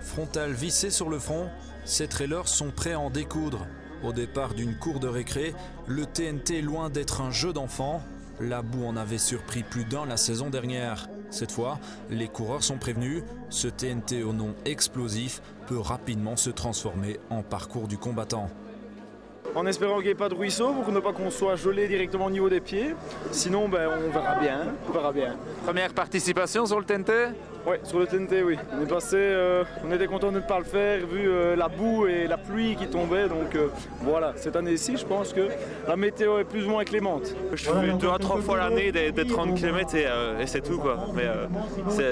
Frontal vissé sur le front, ces trailers sont prêts à en découdre. Au départ d'une cour de récré, le TNT est loin d'être un jeu d'enfant. La boue en avait surpris plus d'un la saison dernière. Cette fois, les coureurs sont prévenus, ce TNT au nom explosif peut rapidement se transformer en parcours du combattant. En espérant qu'il n'y ait pas de ruisseau pour ne pas qu'on soit gelé directement au niveau des pieds. Sinon, on verra bien. Première participation sur le TNT? Oui, sur le TNT, oui. On est passé, on était content de ne pas le faire vu la boue et la pluie qui tombaient. Donc voilà, cette année-ci, je pense que la météo est plus ou moins clémente. Je fais 2 à 3 fois l'année des 30 km et c'est tout, quoi. Mais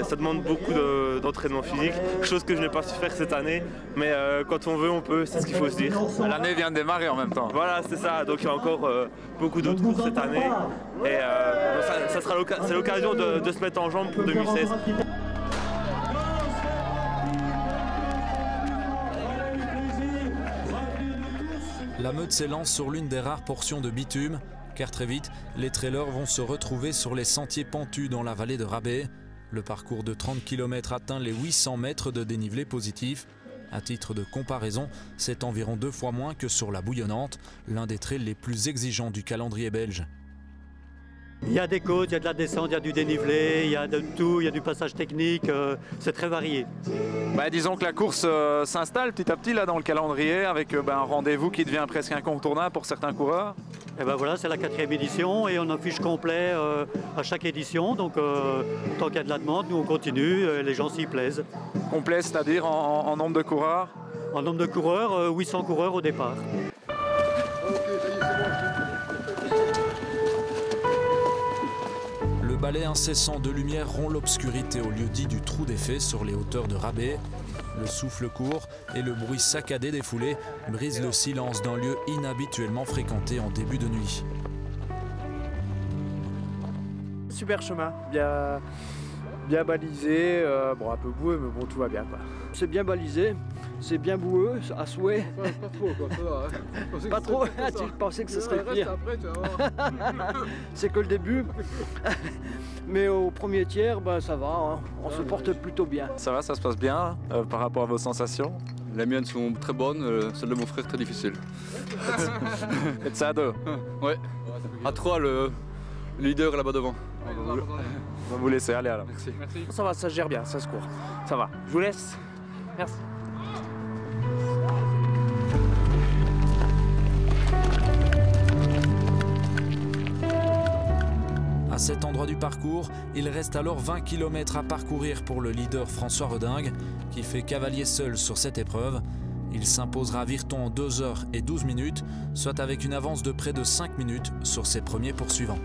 ça demande beaucoup d'entraînement physique, chose que je n'ai pas su faire cette année. Mais quand on veut, on peut, c'est ce qu'il faut se dire. L'année vient de démarrer en même temps. Voilà, c'est ça. Donc il y a encore beaucoup d'autres courses cette année. Et c'est l'occasion de se mettre en jambe pour 2016. La meute s'élance sur l'une des rares portions de bitume, car très vite, les trailers vont se retrouver sur les sentiers pentus dans la vallée de Rabais. Le parcours de 30 km atteint les 800 mètres de dénivelé positif. À titre de comparaison, c'est environ 2 fois moins que sur la Bouillonnante, l'un des trails les plus exigeants du calendrier belge. Il y a des côtes, il y a de la descente, il y a du dénivelé, il y a de tout, il y a du passage technique, c'est très varié. Disons que la course s'installe petit à petit là dans le calendrier avec un rendez-vous qui devient presque incontournable pour certains coureurs. Et voilà, c'est la 4e édition et on a un fiche complet à chaque édition. Donc tant qu'il y a de la demande, nous on continue, les gens s'y plaisent. Complet, c'est-à-dire en nombre de coureurs? En nombre de coureurs, 800 coureurs au départ. Le balai incessant de lumière rompt l'obscurité au lieu dit du trou des fées sur les hauteurs de Rabais. Le souffle court et le bruit saccadé des foulées brise le silence d'un lieu inhabituellement fréquenté en début de nuit. Super chemin, bien balisé, un peu boueux, mais bon, tout va bien, quoi. C'est bien balisé, c'est bien boueux, à souhait. Pas trop, quoi, ça va, hein. Pas trop, tu pensais que ce serait pire. Après, tu vas voir. C'est que le début. Mais au premier tiers, ça va, hein. On se porte plutôt bien. Ça va, ça se passe bien par rapport à vos sensations? Les miennes sont très bonnes, celles de mon frère très difficiles. Et ça à 2? Ouais. À 3, le leader est là-bas devant. On va vous laisser aller alors. Merci. Ça va, ça se gère bien, ça se court. Ça va, je vous laisse. Merci. À cet endroit du parcours, il reste alors 20 km à parcourir pour le leader François Redingue, qui fait cavalier seul sur cette épreuve. Il s'imposera à Virton en 2 h et 12 minutes, soit avec une avance de près de 5 minutes sur ses premiers poursuivants.